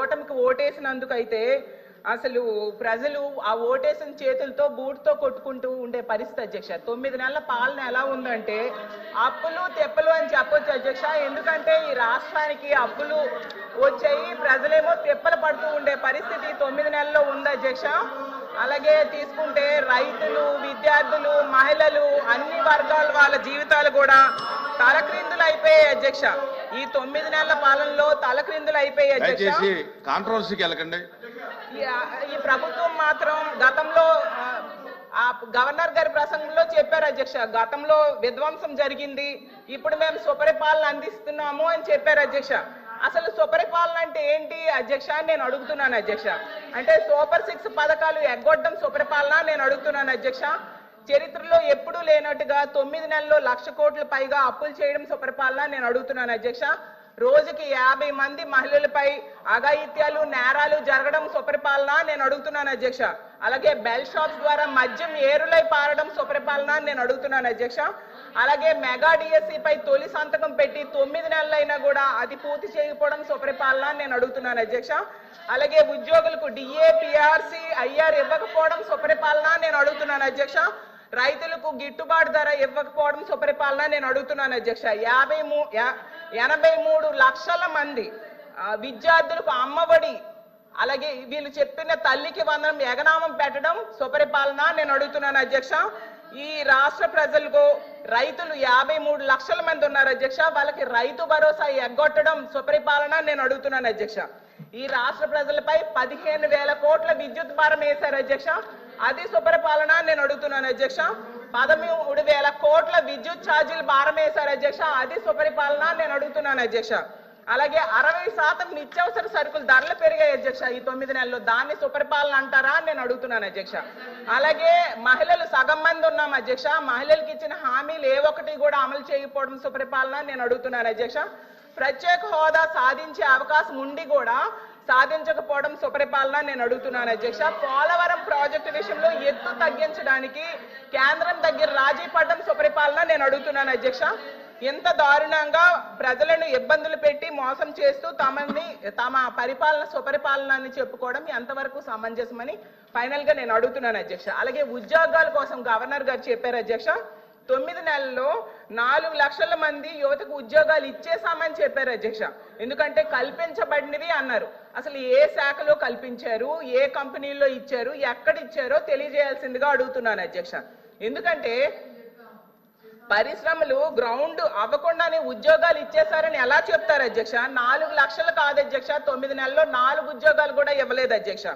కూటమికి ఓటేసినందుకైతే అసలు ప్రజలు ఆ ఓటేసిన చేతులతో బూట్తో కొట్టుకుంటూ ఉండే పరిస్థితి అధ్యక్ష. 9 నెలల పాలన ఎలా ఉందంటే అప్పులు తెప్పలు అని చెప్పొచ్చు అధ్యక్ష. ఎందుకంటే ఈ రాష్ట్రానికి అప్పులు వచ్చాయి, ప్రజలేమో తెప్పలు పడుతూ ఉండే పరిస్థితి 9 నెలల్లో ఉంది అధ్యక్ష. అలాగే తీసుకుంటే రైతులు, విద్యార్థులు, మహిళలు, అన్ని వర్గాల వాళ్ళ జీవితాలు కూడా తలక్రిందులు అయిపోయాయి అధ్యక్ష. ఈ 9 నెలల పాలనలో తలక్రిందులు అయిపోయాయి అధ్యక్ష. కాంట్రవర్సీకి వెళ్ళకండి. ఈ ప్రభుత్వం మాత్రం గతంలో గవర్నర్ గారి ప్రసంగంలో చెప్పారు అధ్యక్ష, గతంలో విధ్వంసం జరిగింది, ఇప్పుడు మేము సుపరిపాలన అందిస్తున్నాము అని చెప్పారు అధ్యక్ష. అసలు సుపరిపాలన అంటే ఏంటి అధ్యక్ష అని నేను అడుగుతున్నాను అధ్యక్ష. అంటే సూపర్ 6 పథకాలు ఎగ్గొట్టడం సుపరిపాలన నేను అడుగుతున్నాను అధ్యక్ష. చరిత్రలో ఎప్పుడూ లేనట్టుగా 9 నెలల్లో 1,00,000 కోట్ల పైగా అప్పులు చేయడం సుపరిపాలన నేను అడుగుతున్నాను అధ్యక్ష. రోజుకి 50 మంది మహిళలపై అఘాయిత్యాలు, నేరాలు జరగడం సుపరిపాలన నేను అడుగుతున్నాను అధ్యక్ష. అలాగే బెల్ షాప్స్ ద్వారా మద్యం ఏరులై పారడం సుపరిపాలన నేను అడుగుతున్నాను అధ్యక్ష. అలాగే మెగా డిఎస్సిపై తొలి సంతకం పెట్టి 9 నెలలైనా కూడా అది పూర్తి చేయకపోవడం సుపరిపాలన నేను అడుగుతున్నాను అధ్యక్ష. అలాగే ఉద్యోగులకు డిఏ, పిఆర్సి, ఐఆర్ ఇవ్వకపోవడం సుపరిపాలన నేను అడుగుతున్నాను అధ్యక్ష. రైతులకు గిట్టుబాటు ధర ఇవ్వకపోవడం సుపరిపాలన నేను అడుగుతున్నాను అధ్యక్ష. 83 లక్షల మంది విద్యార్థులకు అమ్మఒడి, అలాగే వీళ్ళు చెప్పిన తల్లికి వందనం ఎగనామం పెట్టడం సుపరిపాలన నేను అడుగుతున్నాను అధ్యక్ష. ఈ రాష్ట్ర ప్రజలకు రైతులు 53 లక్షల మంది ఉన్నారు అధ్యక్ష, వాళ్ళకి రైతు భరోసా ఎగ్గొట్టడం సుపరిపాలన నేను అడుగుతున్నాను అధ్యక్ష. ఈ రాష్ట్ర ప్రజలపై 15,000 కోట్ల విద్యుత్ భారం వేశారు అధ్యక్ష, అది సుపరిపాలన నేను అడుగుతున్నాను అధ్యక్ష. 13,000 కోట్ల విద్యుత్ ఛార్జీలు భారం వేశారు అధ్యక్ష, అది సుపరిపాలన నేను అడుగుతున్నాను అధ్యక్ష. అలాగే 60% నిత్యావసర సరుకులు ధరలు పెరిగాయి అధ్యక్ష ఈ 9 నెలల్లో, దాన్ని సుపరిపాలన అంటారా నేను అడుగుతున్నాను అధ్యక్ష. అలాగే మహిళలు సగం మంది ఉన్నాం అధ్యక్ష, మహిళలకు ఇచ్చిన హామీలు ఏ ఒక్కటి కూడా అమలు చేయకపోవడం సుపరిపాలన నేను అడుగుతున్నాను అధ్యక్ష. ప్రత్యేక హోదా సాధించే అవకాశం ఉండి కూడా సాధించకపోవడం సుపరిపాలన నేను అడుగుతున్నాను అధ్యక్ష. పోలవరం ప్రాజెక్టు విషయంలో ఎత్తు తగ్గించడానికి కేంద్రం దగ్గర రాజీ పడడం సుపరిపాలన నేను అడుగుతున్నాను అధ్యక్ష. ఎంత దారుణంగా ప్రజలను ఇబ్బందులు పెట్టి మోసం చేస్తూ తమ పరిపాలన సుపరిపాలన అని చెప్పుకోవడం ఎంతవరకు సమంజసమని ఫైనల్ గా నేను అడుగుతున్నాను అధ్యక్ష. అలాగే ఉద్యోగాల కోసం గవర్నర్ గారు చెప్పారు అధ్యక్ష, 9 నెలల్లో 4 లక్షల మంది యువతకు ఉద్యోగాలు ఇచ్చేసామని చెప్పారు అధ్యక్ష. ఎందుకంటే కల్పించబడినవి అన్నారు, అసలు ఏ శాఖలో కల్పించారు, ఏ కంపెనీల్లో ఇచ్చారు, ఎక్కడ ఇచ్చారో తెలియజేయాల్సిందిగా అడుగుతున్నాను అధ్యక్ష. ఎందుకంటే పరిశ్రమలు గ్రౌండ్ అవ్వకుండానే ఉద్యోగాలు ఇచ్చేశారని ఎలా చెప్తారు అధ్యక్ష? 4 లక్షలు కాదు అధ్యక్ష, 9 నెలల్లో 4 ఉద్యోగాలు కూడా ఇవ్వలేదు అధ్యక్ష.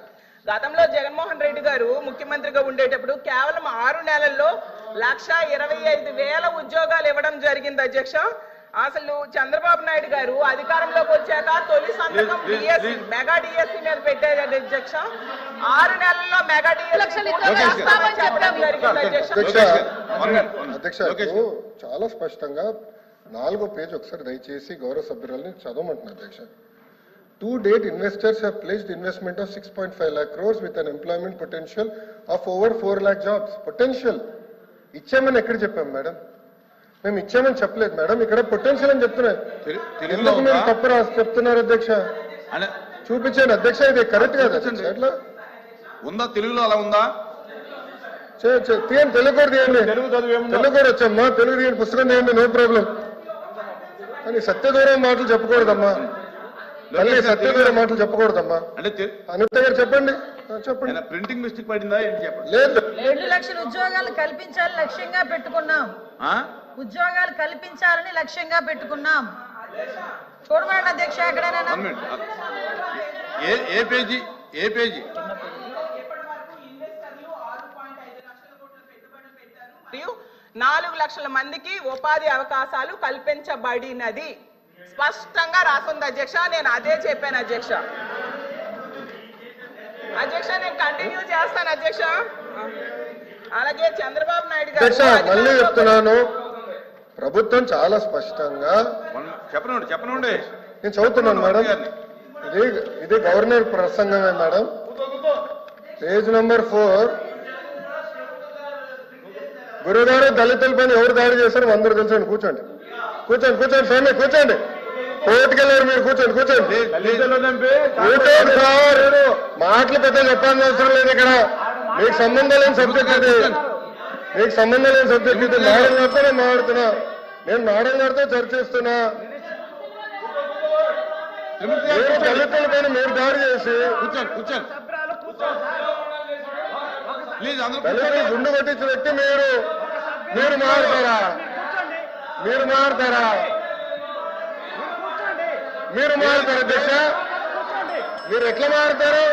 గతంలో జగన్మోహన్ రెడ్డి గారు ముఖ్యమంత్రిగా ఉండేటప్పుడు కేవలం 6 నెలల్లో 1,25,000 ఉద్యోగాలు ఇవ్వడం జరిగింది అధ్యక్ష. అసలు చంద్రబాబు నాయుడు గారు అధికారంలోకి వచ్చాక తొలి సంతకం డిఎస్సి, మెగా డిఎస్సి మీద పెట్టారు అధ్యక్ష. 6 నెలల్లో మెగా డిఎస్సి చెప్పడం జరిగింది అధ్యక్ష. చాలా స్పష్టంగా 4వ పేజ్ ఒకసారి దయచేసి గౌరవ సభ్యురాలని చదవమంటున్నారు అధ్యక్ష. To date, investors have pledged investment of 6.5 lakh crores with an employment potential of over 4 lakh jobs. Potential. ఇచ్చామని ఎక్కడ చెప్పాం మేడం? మేము ఇచ్చామని చెప్పలేదు మేడం, ఇక్కడ పొటెన్షియల్ అని చెప్తున్నారు. ఎందుకు మేము తప్పు చెప్తున్నారు అధ్యక్ష? చూపించండి అధ్యక్ష, ఇది కరెక్ట్ కాదు ఎట్లా ఉందా? తెలుగులో అలా ఉందా? తీయండి, తెలుగు కూడా తీయండి, తెలుగు కూడా వచ్చమ్మా, తెలుగు తీయండి, పుస్తకం తీయండి, నో ప్రాబ్లం. కానీ సత్యదూరం మాటలు చెప్పకూడదమ్మా, సత్యదూరం మాటలు చెప్పకూడదమ్మా. అనిత గారు చెప్పండి, చెప్పండి. ప్రింటింగ్ మిస్టేక్ పడిందా ఏంటి చెప్పండి. లేదు, 2 లక్షల ఉద్యోగాలు కల్పించాలని లక్ష్యంగా పెట్టుకున్నాం, ఉద్యోగాలు కల్పించాలని లక్ష్యంగా పెట్టుకున్నాం. చూడమండి అధ్యక్ష, ఎక్కడైనా ఏ పేజీ? 4 లక్షల మందికి ఉపాధి అవకాశాలు కల్పించబడినది స్పష్టంగా రాసుంది అధ్యక్ష. నేను అదే చెప్పాను అధ్యక్ష. నేను కంటిన్యూ చేస్తాను అధ్యక్ష. అలాగే చంద్రబాబు నాయుడు గారు మళ్ళీ చెప్తున్నాను, ప్రభుత్వం చాలా స్పష్టంగా చెప్పనండి, నేను చదువుతున్నాను మేడం, ఇది గవర్నర్ ప్రసంగమే మేడం. Page number 4. గురుగారు దళితులపైన ఎవరు దాడి చేశారో అందరూ తెలుసండి. కూర్చోండి, కూర్చోండి, కూర్చోండి, స్వామి కూర్చోండి, కోర్టుకి వెళ్ళారు మీరు. కూర్చోండి కూర్చోండి కూర్చోండి సార్. మాటలు పెద్ద చెప్పాల్సిన అవసరం లేదు ఇక్కడ. మీకు సంబంధం లేని సబ్జెక్ట్ ఇది. మీకు సంబంధం లేని సబ్జెక్ట్ ఇది. మేడం గారితో నేను మాట్లాడుతున్నా. నేను మేడం గారితో చర్చిస్తున్నా. మీరు దళితుల పైన మీరు దాడి చేసి కూర్చోండి కూర్చోండి ప్లీజ్ అందరూ దళితులు గుండు కొట్టించిన వ్యక్తి మీరు. మీరు మారుతారా? మీరు మారుతారా? మీరు మారుతారు అధ్యక్ష? మీరు ఎట్లా మారుతారు?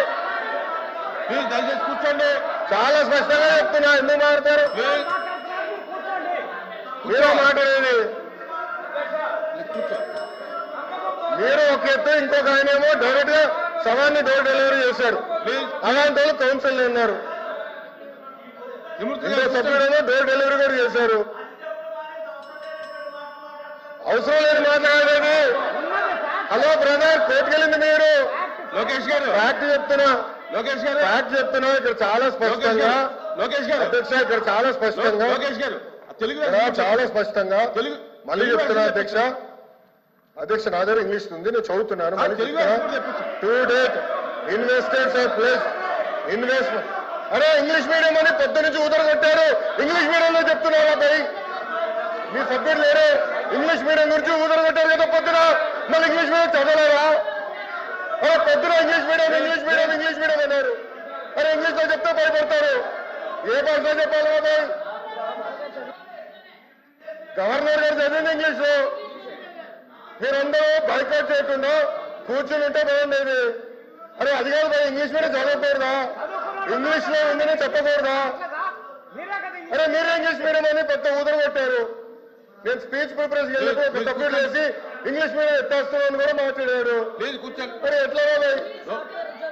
ప్లీజ్ దయచేసి కూర్చోండి. చాలా స్పష్టంగా చెప్తున్నా. ఎందుకు మారుతారు? ప్లీజ్ మీరే మాట్లాడేది. మీరు ఒక ఎత్తు, ఇంకొక ఆయనేమో డైరెక్ట్ గా సవాన్ని డోర్ డెలివరీ చేశాడు. ప్లీజ్ అలాంటి వాళ్ళు కౌన్సిల్ ఉన్నారు. ఇంకో సభ్యుడేమో డోర్ డెలివరీ కూడా చేశారు. అవసరం లేదు మాట్లాడేది. హలో బ్రదర్, కోర్టుకెళ్ళింది మీరు. లోకేష్ గారు ఫ్యాక్ట్ చెప్తున్నా. లోకేష్ గారు ఫ్యాక్ట్ చెప్తున్నా. ఇక్కడ చాలా స్పష్టంగా లోకేష్ గారు అధ్యక్ష, ఇక్కడ చాలా స్పష్టంగా లోకేష్ గారు తెలుగు ఇక్కడ చాలా స్పష్టంగా తెలుగు మళ్ళీ చెప్తున్నా అధ్యక్ష. అధ్యక్ష నా దగ్గర ఇంగ్లీష్ ఉంది, నేను చదువుతున్నాను. మళ్ళీ తెలుగు చెప్తున్నా. To date investors are place investment. అరే ఇంగ్లీష్ మీడియం అని పొద్దు నుంచి ఊదరగొట్టారు. ఇంగ్లీష్ మీడియంలో చెప్తున్నారా భయ్? మీ సబ్జెక్ట్ లేరు. ఇంగ్లీష్ మీడియం గురించి ఊదరగొట్టారు కదా పొద్దున. మళ్ళీ ఇంగ్లీష్ మీడియం చదవలేరా? అరే పొద్దున ఇంగ్లీష్ మీడియం అన్నారు. అరే ఇంగ్లీష్ లో చెప్తే భయపడతారు. ఏ భాషలో చెప్పాలి బాబాయ్? గవర్నర్ గారు చదివింది ఇంగ్లీష్ లో. మీరందరూ బైకాట్ చేయకుండా కూర్చుని ఉంటే బాగుండేది. అరే అది కాదు భయ్, ఇంగ్లీష్ మీడియం చదవకూడదా? ఇంగ్లీష్ లో ఉందని చెప్పకూడదా? అరే మీరే ఇంగ్లీష్ మీడియం అని పెద్ద ఊదర కొట్టారు. నేను స్పీచ్ ప్రిపరేషన్ వెళ్ళినప్పుడు తప్పుడు చేసి ఇంగ్లీష్ మీడియం ఎత్తేస్తున్నాను కూడా మాట్లాడారు. ప్లీజ్ కూర్చోండి. మరి ఎట్లా బాబాయ్?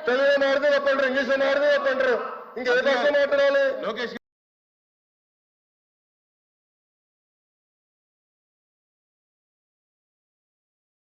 తెలుగులో మాడితే తప్పంటారు, ఇంగ్లీష్ లో మాడితే తప్పంటారు. ఇంకే భాష మాట్లాడాలి? లోకేష్